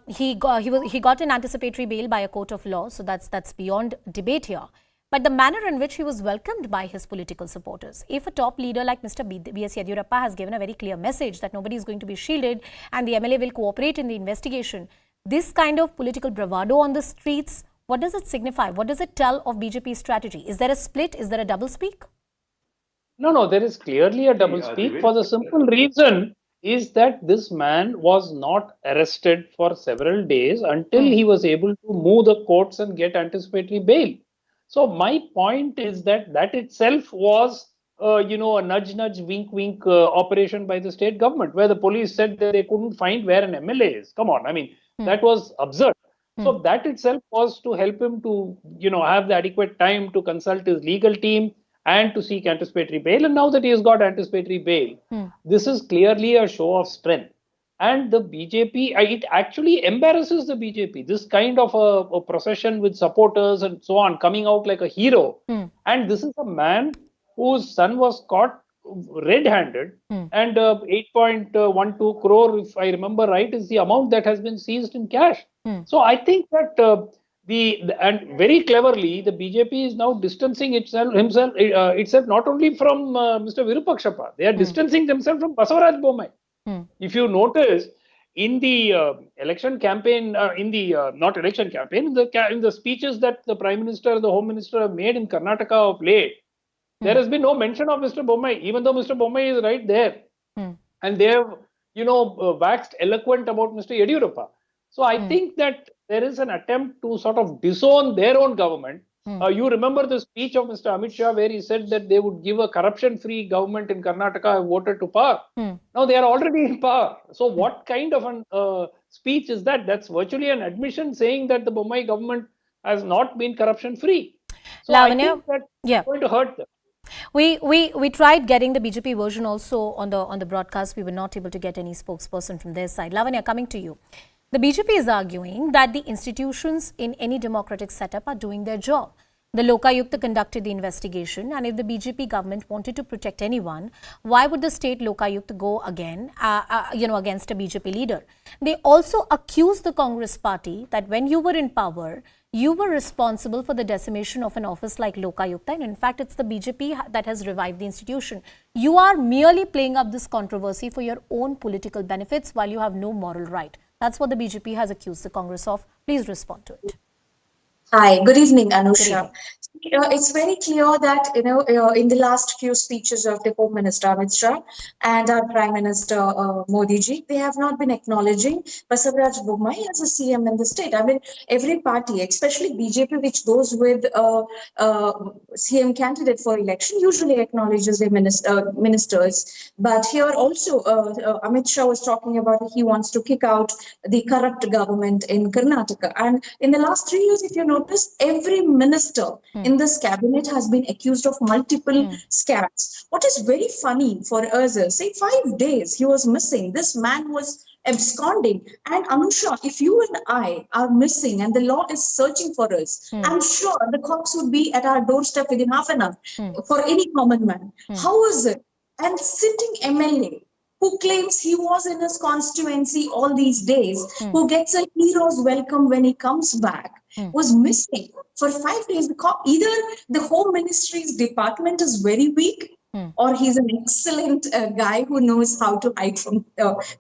He got an anticipatory bail by a court of law, so that's beyond debate here. But the manner in which he was welcomed by his political supporters. If a top leader like Mr. B.S. Yadurappa has given a very clear message that nobody is going to be shielded and the MLA will cooperate in the investigation, this kind of political bravado on the streets, what does it signify? What does it tell of BJP's strategy? Is there a split? Is there a double speak? No, there is clearly a double speak for the simple reason is that this man was not arrested for several days until he was able to move the courts and get anticipatory bail. So my point is that itself was a nudge, wink operation by the state government, where the police said that they couldn't find where an MLA is. Come on, I mean, that was absurd. So that itself was to help him to, have the adequate time to consult his legal team and to seek anticipatory bail. And now that he has got anticipatory bail, this is clearly a show of strength. And the BJP, it actually embarrasses the BJP. This kind of a procession with supporters and so on, coming out like a hero. And this is a man whose son was caught red-handed, and 8.12 crore, if I remember right, is the amount that has been seized in cash. So I think that and very cleverly, the BJP is now distancing itself not only from Mr. Virupakshappa, they are distancing themselves from Basavaraj Bommai. If you notice, in the election campaign, in the speeches that the Prime Minister and the Home Minister have made in Karnataka of late, there has been no mention of Mr. Bommai, even though Mr. Bommai is right there. And they have, waxed eloquent about Mr. Yediyurappa. So I think that there is an attempt to sort of disown their own government. You remember the speech of Mr. Amit Shah where he said that they would give a corruption-free government in Karnataka voted to power. Now they are already in power. So what kind of a speech is that? That's virtually an admission saying that the Bommai government has not been corruption-free. So I think that it's going to hurt them. We tried getting the BJP version also on the broadcast. We were not able to get any spokesperson from their side. Lavanya, coming to you. The BJP is arguing that the institutions in any democratic setup are doing their job. The Lokayukta conducted the investigation, and if the BJP government wanted to protect anyone, why would the state Lokayukta go again, against a BJP leader? They also accused the Congress party that when you were in power, you were responsible for the decimation of an office like Lokayukta, and in fact, it's the BJP that has revived the institution. You are merely playing up this controversy for your own political benefits while you have no moral right. That's what the BJP has accused the Congress of. Please respond to it. Hi, good evening, Anusha. It's very clear that, in the last few speeches of the Home Minister Amit Shah and our Prime Minister Modi ji, they have not been acknowledging Basavaraj Bommai as a CM in the state. I mean, every party, especially BJP, which goes with CM candidate for election, usually acknowledges their ministers. But here also, Amit Shah was talking about he wants to kick out the corrupt government in Karnataka. And in the last 3 years, if you notice, every minister in this cabinet has been accused of multiple scams. What is very funny for us is, say, 5 days he was missing. This man was absconding. And Anusha, if you and I are missing and the law is searching for us, I'm sure the cops would be at our doorstep within half an hour for any common man. How is it? And sitting MLA who claims he was in his constituency all these days, who gets a hero's welcome when he comes back, was missing for 5 days. Either the Home Ministry's department is very weak, or he's an excellent guy who knows how to hide from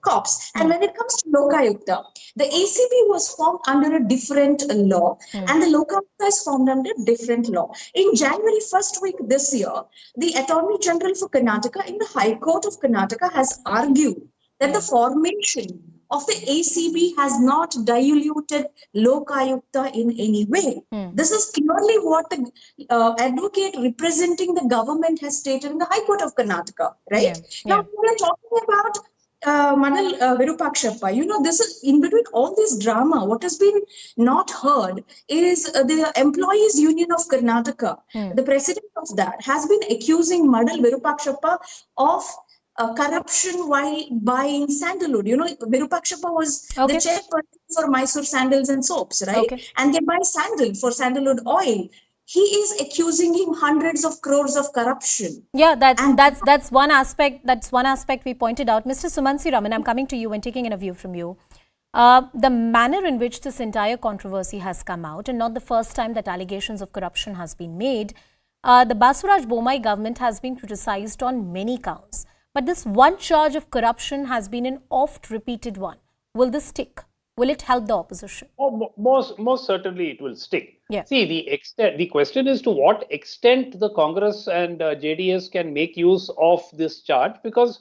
cops. And when it comes to Lokayukta, the ACB was formed under a different law, and the Lokayukta is formed under a different law. In January 1st week this year, the Attorney General for Karnataka in the High Court of Karnataka has argued that the formation of the ACB has not diluted Lokayukta in any way. This is clearly what the advocate representing the government has stated in the High Court of Karnataka, right? Now, we are talking about Madal Virupakshappa. This is in between all this drama. What has been not heard is the Employees Union of Karnataka. The president of that has been accusing Madal Virupakshappa of corruption while buying sandalwood. Virupakshappa was the chairperson for Mysore Sandals and Soaps, right? And they buy sandalwood oil. He is accusing him hundreds of crores of corruption. Yeah, that's one aspect. That's one aspect we pointed out. Mr. Sumansi Raman, I'm coming to you and taking in a view from you. The manner in which this entire controversy has come out, and not the first time that allegations of corruption has been made, the Basavaraj Bommai government has been criticized on many counts. But this one charge of corruption has been an oft-repeated one. Will this stick? Will it help the opposition? Oh, most certainly it will stick. See, the question is to what extent the Congress and JDS can make use of this charge, because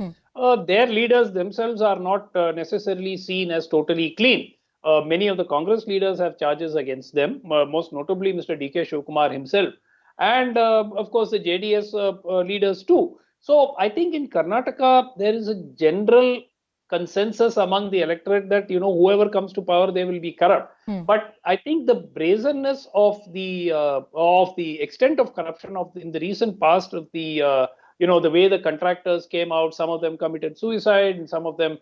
their leaders themselves are not necessarily seen as totally clean. Many of the Congress leaders have charges against them, most notably Mr. D.K. Shivkumar himself. and of course the JDS leaders too. So I think in Karnataka there is a general consensus among the electorate that whoever comes to power, they will be corrupt. But I think the brazenness of the extent of corruption in the recent past of the the way the contractors came out, some of them committed suicide, and some of them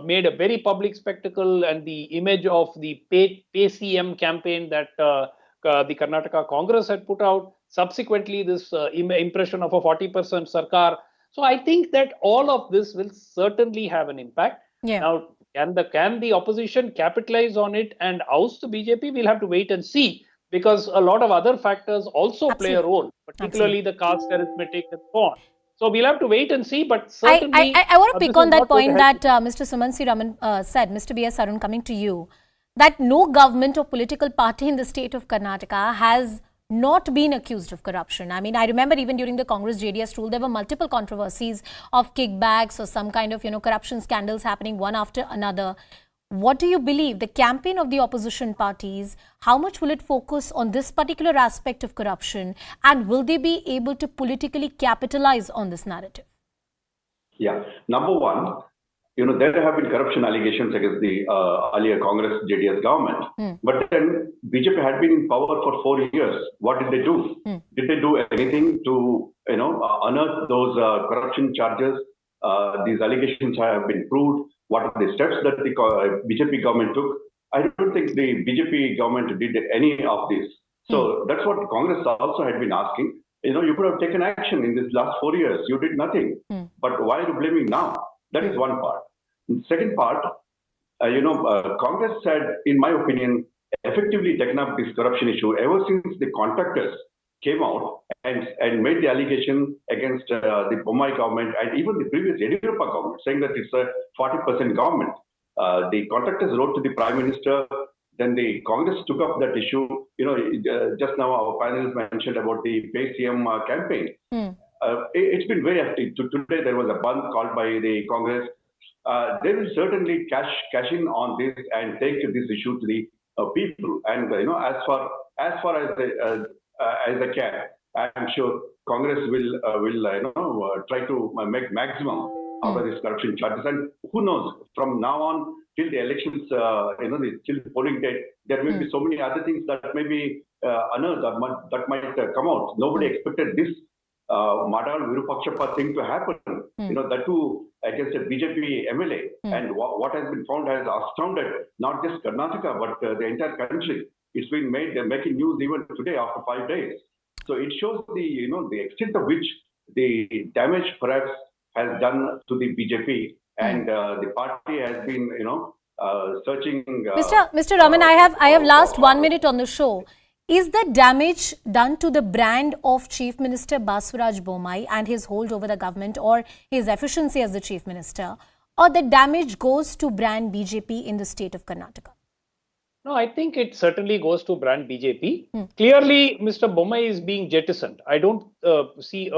made a very public spectacle, and the image of the pay CM campaign that the Karnataka Congress had put out. Subsequently, this impression of a 40% Sarkar. So I think that all of this will certainly have an impact. Yeah. Now, can the opposition capitalize on it and oust the BJP? We'll have to wait and see, because a lot of other factors also play a role, particularly the caste arithmetic and so on. So we'll have to wait and see, but certainly... I want to pick on that point that Mr. Sumansi Raman said, Mr. B.S. Arun, coming to you, that no government or political party in the state of Karnataka has not been accused of corruption. I mean, I remember even during the Congress JDS rule, there were multiple controversies of kickbacks or some kind of, corruption scandals happening one after another. What do you believe, the campaign of the opposition parties, how much will it focus on this particular aspect of corruption, and will they be able to politically capitalize on this narrative? Yeah. Number one, there have been corruption allegations against the earlier Congress JDS government. But then BJP had been in power for 4 years. What did they do? Did they do anything to, unearth those corruption charges? These allegations have been proved. What are the steps that the BJP government took? I don't think the BJP government did any of this. So that's what Congress also had been asking. You could have taken action in this last 4 years. You did nothing. But why are you blaming now? That is one part. The second part, Congress had, in my opinion, effectively taken up this corruption issue ever since the contractors came out and made the allegation against the Bommai government and even the previous Yediyurappa government, saying that it's a 40% government. The contractors wrote to the Prime Minister, then the Congress took up that issue. Just now our panelists mentioned about the Pay CM campaign. It's been very active. Today there was a Bandh called by the Congress. They will certainly cash in on this and take this issue to the people. And as far as they can, I'm sure Congress will try to make maximum out of these corruption charges. And who knows, from now on till the elections, till the polling date, there may be so many other things that may be unearthed that might come out. Nobody expected this Madal Virupakshapa thing to happen. That too against a BJP MLA. And what has been found has astounded not just Karnataka but the entire country. It's been making news even today after 5 days. So it shows the extent of which the damage perhaps has done to the BJP, and the party has been searching. Mr. Raman, I have last 1 minute on the show. Is the damage done to the brand of Chief Minister Basavaraj Bommai and his hold over the government or his efficiency as the Chief Minister, or the damage goes to brand BJP in the state of Karnataka? No, I think it certainly goes to brand BJP. Clearly, Mr. Bommai is being jettisoned. I don't see,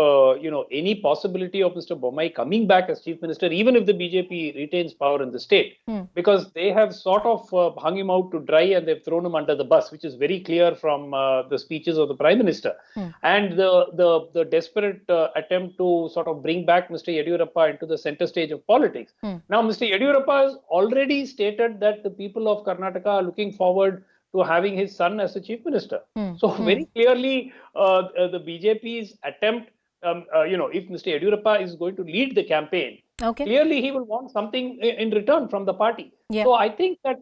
any possibility of Mr. Bommai coming back as Chief Minister, even if the BJP retains power in the state, because they have sort of hung him out to dry and they've thrown him under the bus, which is very clear from the speeches of the Prime Minister. And the desperate attempt to sort of bring back Mr. Yediyurappa into the center stage of politics. Now, Mr. Yediyurappa has already stated that the people of Karnataka are looking forward to having his son as a Chief Minister. So very clearly, the BJP's attempt, if Mr. Yediyurappa is going to lead the campaign, clearly he will want something in return from the party. So I think that,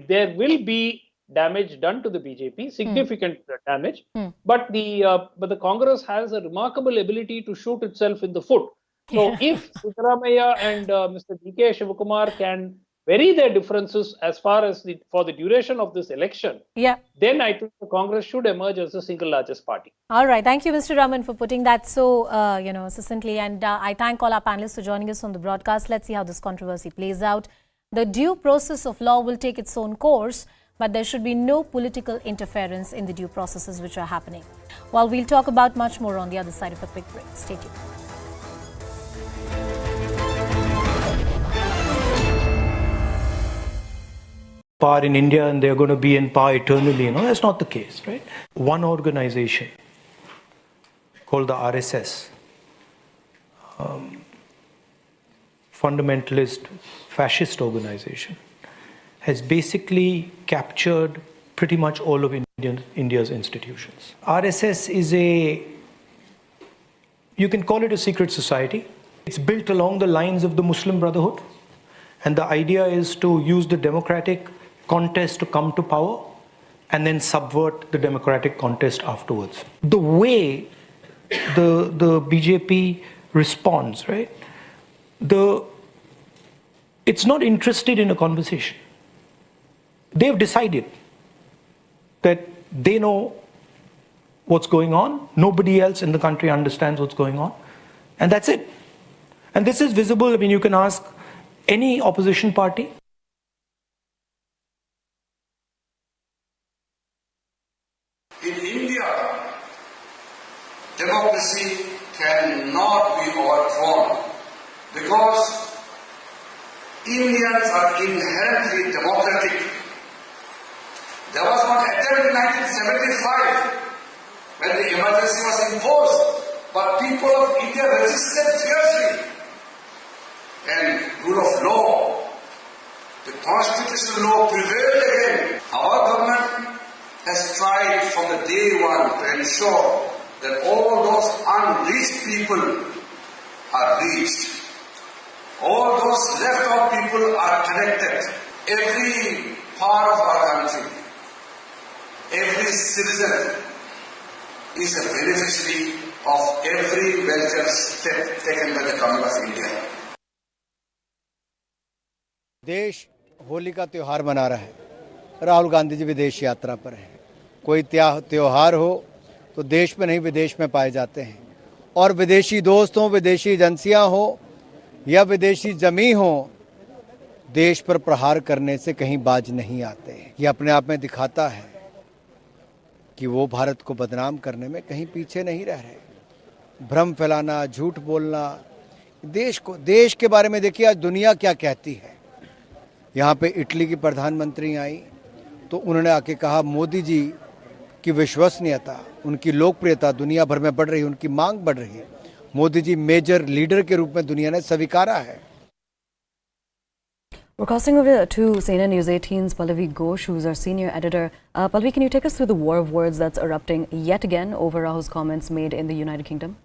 there will be damage done to the BJP, significant damage, but the Congress has a remarkable ability to shoot itself in the foot. So if Siddaramaiah and Mr. D.K. Shivakumar can vary their differences as far as for the duration of this election, then I think the Congress should emerge as the single largest party. All right. Thank you, Mr. Raman, for putting that so, succinctly. And I thank all our panelists for joining us on the broadcast. Let's see how this controversy plays out. The due process of law will take its own course, but there should be no political interference in the due processes which are happening. Well, we'll talk about much more on the other side of a quick break. Stay tuned. Power in India and they're going to be in power eternally. That's not the case, right? One organization called the RSS, fundamentalist fascist organization, has basically captured pretty much all of India's institutions. RSS is you can call it a secret society. It's built along the lines of the Muslim Brotherhood. And the idea is to use the democratic contest to come to power and then subvert the democratic contest afterwards. The way the BJP responds, right? It's not interested in a conversation. They've decided that they know what's going on. Nobody else in the country understands what's going on. And that's it. And this is visible. I mean, you can ask any opposition party. In India, democracy cannot be overthrown because Indians are inherently democratic. There was one attempt in 1975 when the emergency was imposed, but people of India resisted fiercely. And rule of law, the constitutional law prevailed again. Our government has tried from the day one to ensure that all those unreached people are reached. All those left out people are connected. Every part of our country, every citizen is a beneficiary of every welfare step taken by the government of India. देश होली का त्यौहार मना रहा है। राहुल गांधी जी विदेश यात्रा पर हैं। कोई त्यौहार हो तो देश में नहीं विदेश में पाए जाते हैं और विदेशी दोस्त हों, विदेशी एजेंसियां हो या विदेशी जमी हो, देश पर प्रहार करने से कहीं बाज नहीं आते। ये अपने आप में दिखाता है कि वो भारत को बदनाम करने में कहीं पीछे नहीं रह रहे। भ्रम फैलाना, झूठ बोलना, देश के बारे में देखिए आज दुनिया क्या कहती है। यहाँ पे इटली की प्रधानमंत्री आई तो उन्होंने आके कहा मोदी जी की विश्वसनीयता, उनकी लोकप्रियता दुनिया भर में बढ़ रही है, उनकी मांग बढ़ रही है। मोदी जी मेजर लीडर के रूप में दुनिया ने स्वीकारा है। We're crossing over to CNN News 18's Pallavi Ghosh, who's our senior editor. Pallavi, can you take us through the war of words that's erupting yet again over Rahul's comments made in the United Kingdom?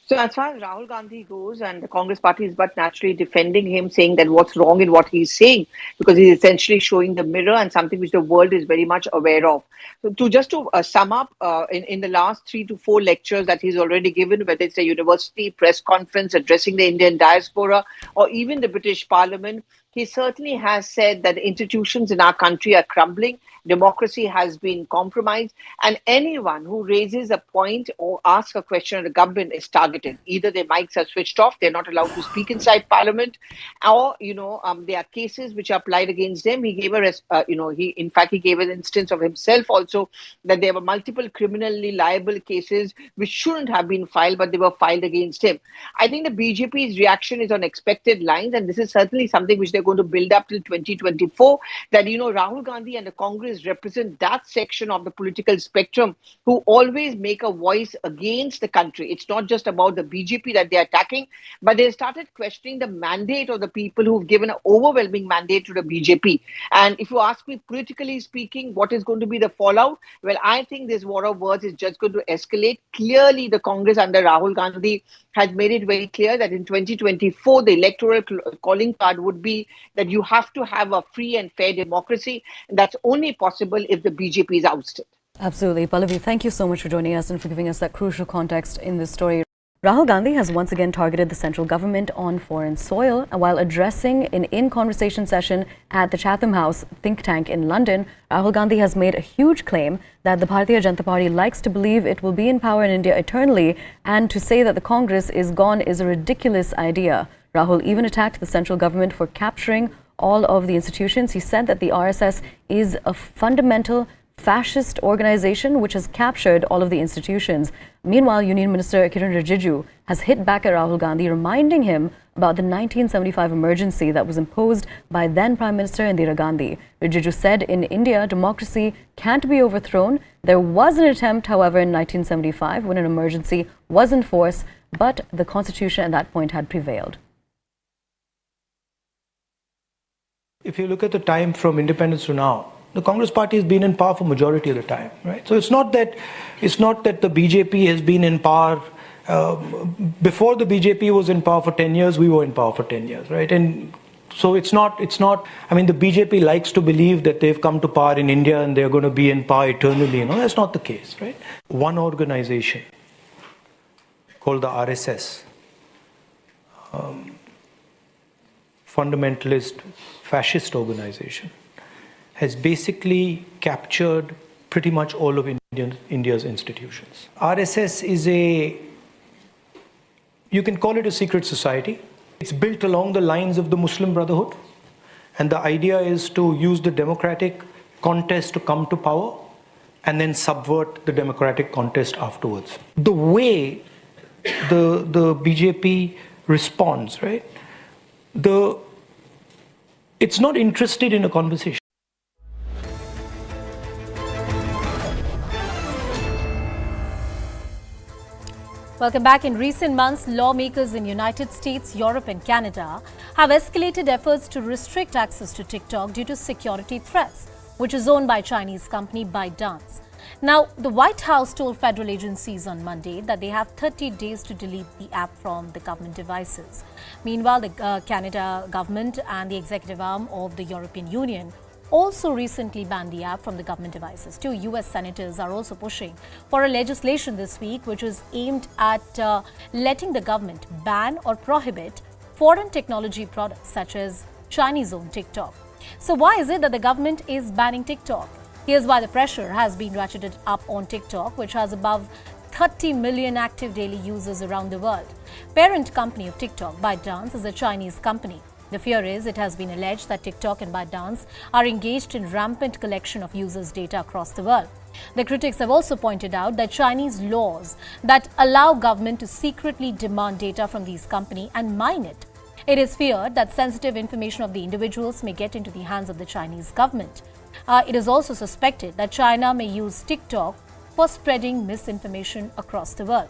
So as far as Rahul Gandhi goes, and the Congress party is but naturally defending him, saying that what's wrong in what he's saying, because he's essentially showing the mirror and something which the world is very much aware of. So to sum up, in the last 3 to 4 lectures that he's already given, whether it's a university press conference addressing the Indian diaspora or even the British Parliament, he certainly has said that the institutions in our country are crumbling, democracy has been compromised, and anyone who raises a point or asks a question of the government is targeted. Either their mics are switched off, they're not allowed to speak inside Parliament, or there are cases which are applied against them. He gave he gave an instance of himself also, that there were multiple criminally liable cases which shouldn't have been filed, but they were filed against him. I think the BJP's reaction is on expected lines, and this is certainly something which they're going to build up till 2024, that Rahul Gandhi and the Congress represent that section of the political spectrum who always make a voice against the country. It's not just about the BJP that they're attacking, but they started questioning the mandate of the people who've given an overwhelming mandate to the BJP. And if you ask me, politically speaking, what is going to be the fallout? Well, I think this war of words is just going to escalate. Clearly, the Congress under Rahul Gandhi has made it very clear that in 2024, the electoral calling card would be that you have to have a free and fair democracy. And that's only possible if the BJP is ousted. Absolutely. Pallavi, thank you so much for joining us and for giving us that crucial context in this story. Rahul Gandhi has once again targeted the central government on foreign soil while addressing an in-conversation session at the Chatham House think tank in London. Rahul Gandhi has made a huge claim that the Bharatiya Janata Party likes to believe it will be in power in India eternally, and to say that the Congress is gone is a ridiculous idea. Rahul even attacked the central government for capturing all of the institutions. He said that the RSS is a fundamental fascist organization which has captured all of the institutions. Meanwhile, Union Minister Kiran Rijiju has hit back at Rahul Gandhi, reminding him about the 1975 emergency that was imposed by then Prime Minister Indira Gandhi. Rijiju said in India, democracy can't be overthrown. There was an attempt, however, in 1975 when an emergency was in force, but the constitution at that point had prevailed. If you look at the time from independence to now, the Congress party has been in power for majority of the time, right? So it's not that the BJP has been in power. Before the BJP was in power for 10 years, we were in power for 10 years, right? And so it's not, I mean, the BJP likes to believe that they've come to power in India and they're going to be in power eternally. That's not the case, right? One organization called the RSS, fundamentalist fascist organization, has basically captured pretty much all of India's institutions. RSS is you can call it a secret society. It's built along the lines of the Muslim Brotherhood. And the idea is to use the democratic contest to come to power and then subvert the democratic contest afterwards. The way the BJP responds, right? It's not interested in a conversation. Welcome back. In recent months, lawmakers in United States, Europe and Canada have escalated efforts to restrict access to TikTok due to security threats, which is owned by Chinese company ByteDance. Now, the White House told federal agencies on Monday that they have 30 days to delete the app from the government devices. Meanwhile, the Canada government and the executive arm of the European Union also recently banned the app from the government devices. 2 US senators are also pushing for a legislation this week which is aimed at letting the government ban or prohibit foreign technology products such as Chinese-owned TikTok. So why is it that the government is banning TikTok? Here's why the pressure has been ratcheted up on TikTok, which has above 30 million active daily users around the world. Parent company of TikTok, ByteDance, is a Chinese company. The fear is it has been alleged that TikTok and ByteDance are engaged in rampant collection of users' data across the world. The critics have also pointed out that Chinese laws that allow government to secretly demand data from these companies and mine it. It is feared that sensitive information of the individuals may get into the hands of the Chinese government. It is also suspected that China may use TikTok for spreading misinformation across the world.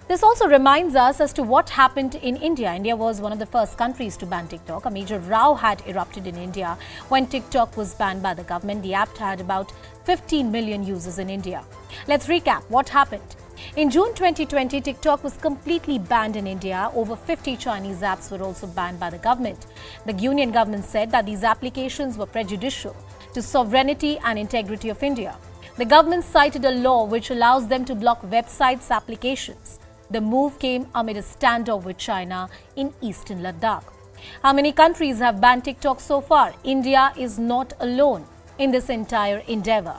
This also reminds us as to what happened in India. India was one of the first countries to ban TikTok. A major row had erupted in India when TikTok was banned by the government. The app had about 15 million users in India. Let's recap what happened. In June 2020, TikTok was completely banned in India. Over 50 Chinese apps were also banned by the government. The union government said that these applications were prejudicial to sovereignty and integrity of India. The government cited a law which allows them to block websites' applications. The move came amid a standoff with China in eastern Ladakh. How many countries have banned TikTok so far? India is not alone in this entire endeavor.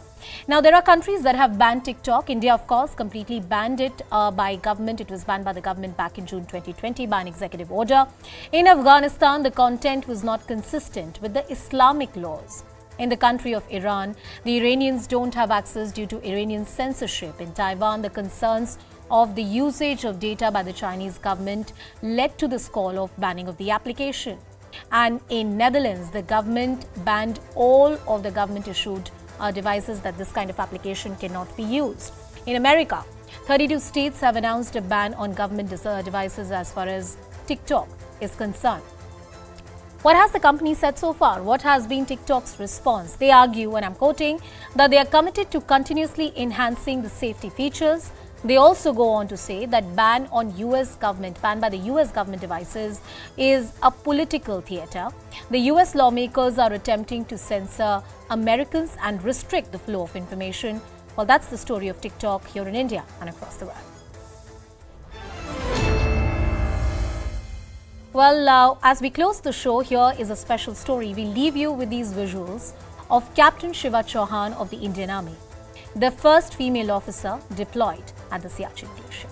Now, there are countries that have banned TikTok. India, of course, completely banned it by government. It was banned by the government back in June 2020 by an executive order. In Afghanistan, the content was not consistent with the Islamic laws. In the country of Iran, the Iranians don't have access due to Iranian censorship. In Taiwan, the concerns of the usage of data by the Chinese government led to this call of banning of the application. And in Netherlands, the government banned all of the government-issued devices that this kind of application cannot be used. In America, 32 states have announced a ban on government devices as far as TikTok is concerned. What has the company said so far? What has been TikTok's response? They argue, and I'm quoting, that they are committed to continuously enhancing the safety features. They also go on to say that ban by the US government devices is a political theatre. The US lawmakers are attempting to censor Americans and restrict the flow of information. Well, that's the story of TikTok here in India and across the world. Well, as we close the show, here is a special story. We leave you with these visuals of Captain Shiva Chauhan of the Indian Army, the first female officer deployed at the Siachen Glacier.